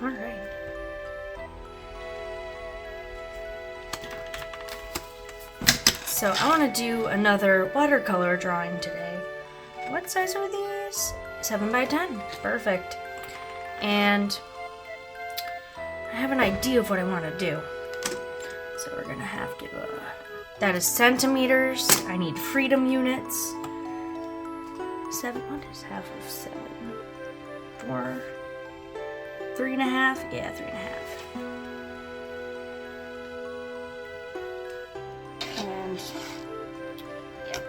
All right. So I want to do another watercolor drawing today. What size are these? 7 by 10. Perfect. And I have an idea of what I want to do. So we're gonna have to, that is centimeters. I need freedom units. 7, what is half of 7? 4, 3.5? Yeah, 3.5. And, yeah.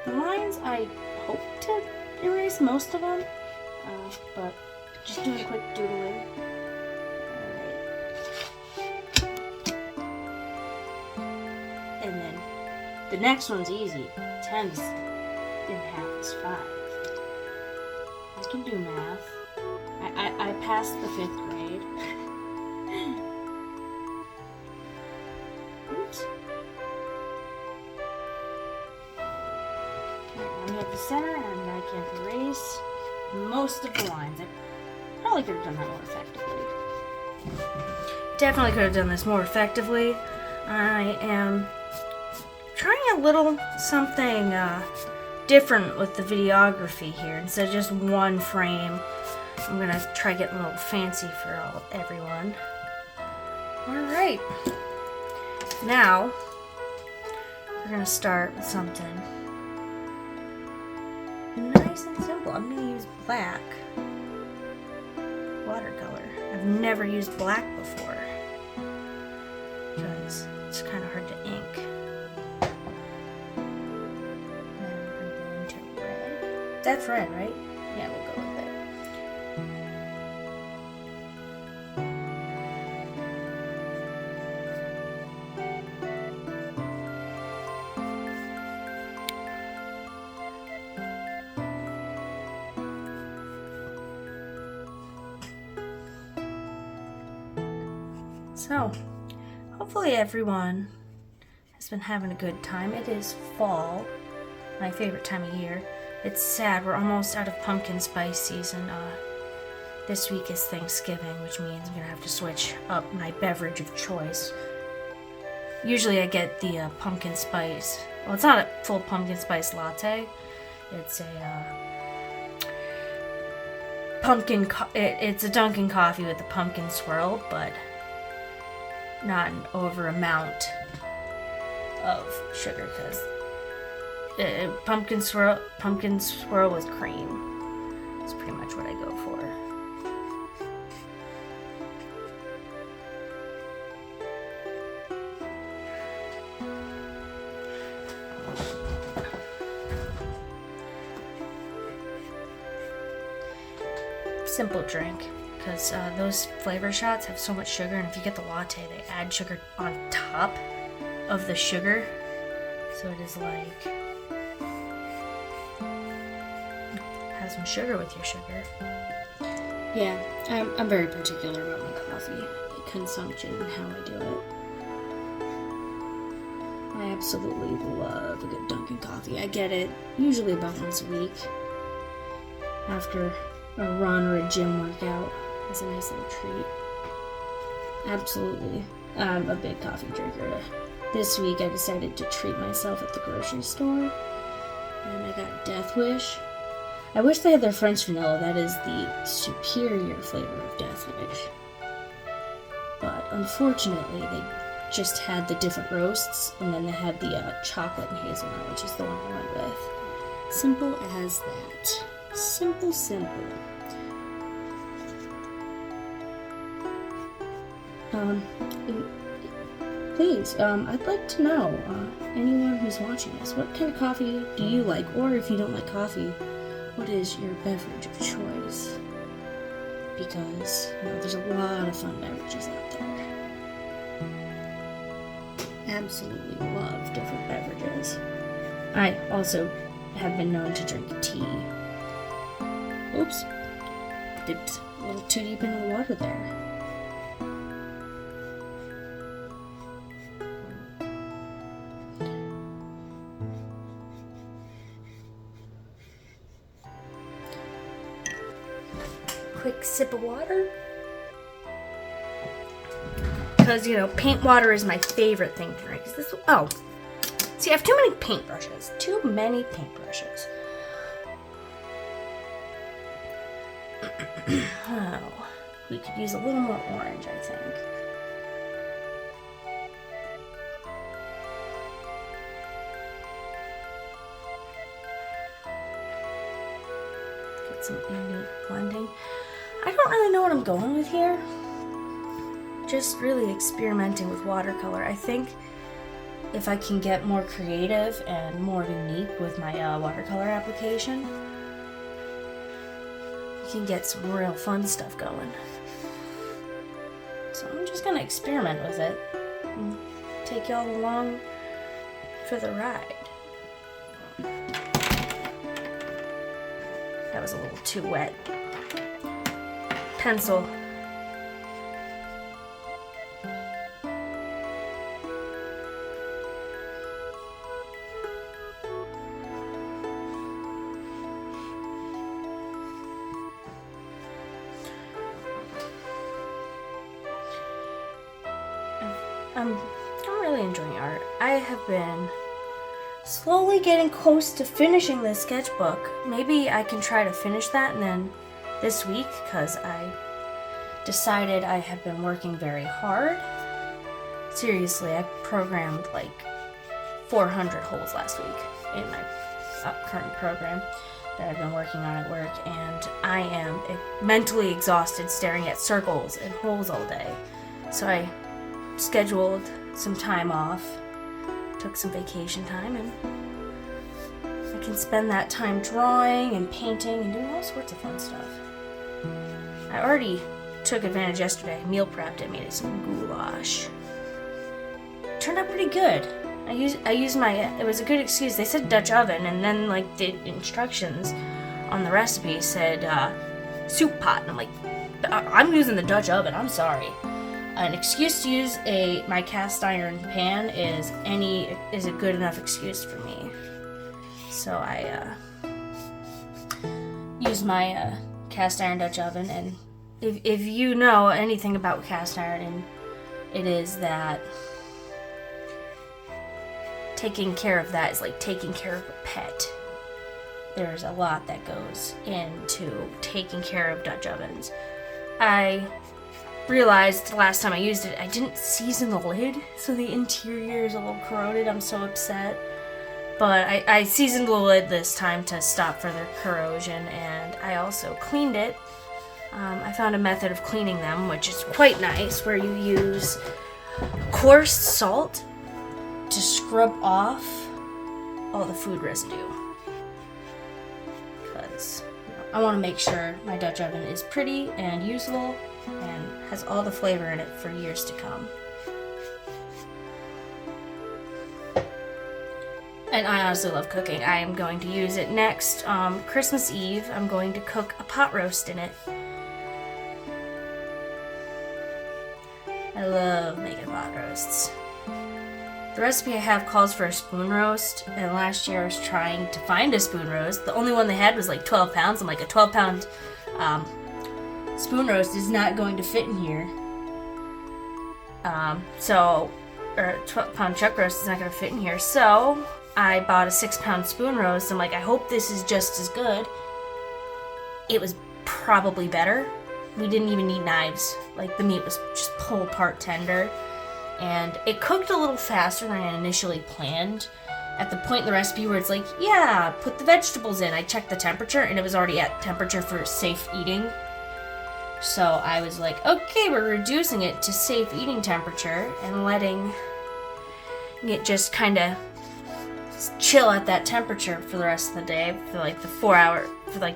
The lines, I hope to erase most of them, but just doing a quick doodling. And then the next one's easy. 10's in half is 5. I can do math. I passed the 5th grade. Oops. Alright, now we have the center, and I can erase most of the lines. I probably could have done that more effectively. Definitely could have done this more effectively. I am trying a little something different with the videography here. Instead of just one frame, I'm gonna try getting a little fancy for everyone. Alright. Now, we're gonna start with something nice and simple. I'm gonna use black watercolor. I've never used black before because it's kind of hard to ink. That's red, right? Yeah, we'll go with it. So, hopefully everyone has been having a good time. It is fall, my favorite time of year. It's sad, we're almost out of pumpkin spice season. This week is Thanksgiving, which means I'm gonna have to switch up my beverage of choice. Usually I get the pumpkin spice. Well, it's not a full pumpkin spice latte. It's a it's a Dunkin' coffee with a pumpkin swirl, but not an over amount of sugar, because pumpkin swirl with cream. That's pretty much what I go for. Simple drink, because those flavor shots have so much sugar, and if you get the latte, they add sugar on top of the sugar. So it is like, have some sugar with your sugar. Yeah, I'm very particular about my coffee consumption and how I do it. I absolutely love a good Dunkin' coffee. I get it usually about once a week after a run or a gym workout as a nice little treat. Absolutely. I'm a big coffee drinker. This week I decided to treat myself at the grocery store, and I got Death Wish. I wish they had their French vanilla. That is the superior flavor of Death Wish. But unfortunately, they just had the different roasts, and then they had the chocolate and hazelnut, which is the one I went with. Simple as that. Simple. Please, I'd like to know, anyone who's watching this, what kind of coffee do you like? Or if you don't like coffee, what is your beverage of choice? Because, there's a lot of fun beverages out there. Absolutely love different beverages. I also have been known to drink tea. Oops. Dipped a little too deep into the water there. Quick quick sip of water. Because, you know, paint water is my favorite thing to drink. Is this, oh, see, I have too many paintbrushes. Too many paintbrushes. Oh, we could use a little more orange, I think. Get some ambient blending. I don't really know what I'm going with here. Just really experimenting with watercolor. I think if I can get more creative and more unique with my watercolor application, you can get some real fun stuff going. So I'm just gonna experiment with it and take y'all along for the ride. That was a little too wet. Pencil. I'm really enjoying art. I have been slowly getting close to finishing this sketchbook. Maybe I can try to finish that and then this week, because I decided I had been working very hard. Seriously, I programmed like 400 holes last week in my current program that I've been working on at work, and I am mentally exhausted staring at circles and holes all day. So I scheduled some time off, took some vacation time, and I can spend that time drawing and painting and doing all sorts of fun stuff. I already took advantage yesterday, meal prepped and made some goulash. Turned out pretty good. I used my, it was a good excuse. They said Dutch oven, and then like the instructions on the recipe said soup pot, and I'm like, I'm using the Dutch oven, I'm sorry. An excuse to use my cast iron pan is a good enough excuse for me. So I use my cast iron Dutch oven, and if you know anything about cast iron, it is that taking care of that is like taking care of a pet. There's a lot that goes into taking care of Dutch ovens. I realized the last time I used it, I didn't season the lid, so the interior is a little corroded. I'm so upset. But I seasoned the lid this time to stop further corrosion, and I also cleaned it. I found a method of cleaning them, which is quite nice, where you use coarse salt to scrub off all the food residue. Because I want to make sure my Dutch oven is pretty and usable and has all the flavor in it for years to come. And I honestly love cooking. I am going to use it next Christmas Eve. I'm going to cook a pot roast in it. I love making pot roasts. The recipe I have calls for a spoon roast, and last year I was trying to find a spoon roast. The only one they had was like 12 pounds. I'm like, a 12-pound spoon roast is not going to fit in here. Or a 12-pound chuck roast is not going to fit in here. So I bought a 6-pound spoon roast. I'm like, I hope this is just as good. It was probably better. We didn't even need knives. Like, the meat was just pull apart tender. And it cooked a little faster than I initially planned. At the point in the recipe where it's like, yeah, put the vegetables in. I checked the temperature, and it was already at temperature for safe eating. So I was like, okay, we're reducing it to safe eating temperature and letting it just kind of chill at that temperature for the rest of the day, for like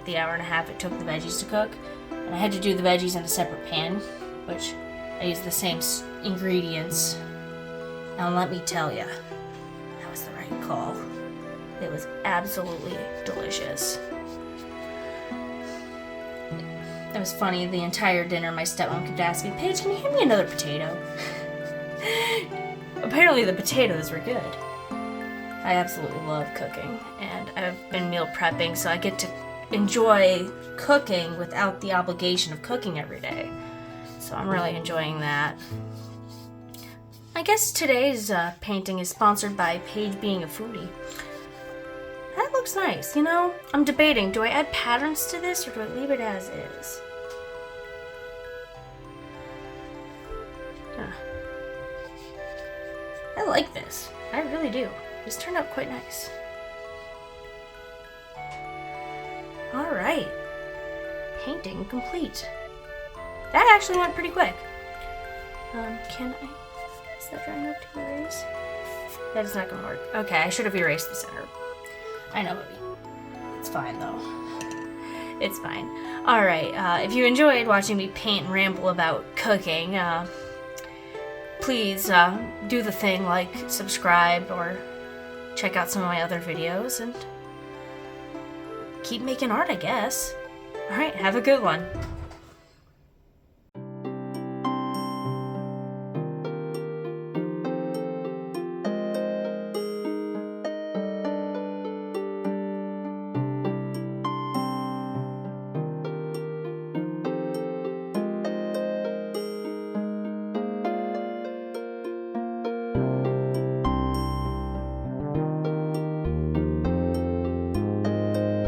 the hour and a half it took the veggies to cook. And I had to do the veggies in a separate pan, which I used the same ingredients. And let me tell you, that was the right call. It was absolutely delicious. It was funny, the entire dinner my stepmom kept asking, Paige, can you hand me another potato? Apparently the potatoes were good. I absolutely love cooking, and I've been meal prepping, so I get to enjoy cooking without the obligation of cooking every day. So I'm really enjoying that. I guess today's painting is sponsored by Paige Being a Foodie. That looks nice, you know? I'm debating, do I add patterns to this or do I leave it as is? I like this. I really do. This turned out quite nice. Alright. Painting complete. That actually went pretty quick. Can I... Is that dry enough to erase? That is not going to work. Okay, I should have erased the center. I know, it's fine though. It's fine. Alright, if you enjoyed watching me paint and ramble about cooking, please do the thing like subscribe or check out some of my other videos and keep making art, I guess. Alright, have a good one.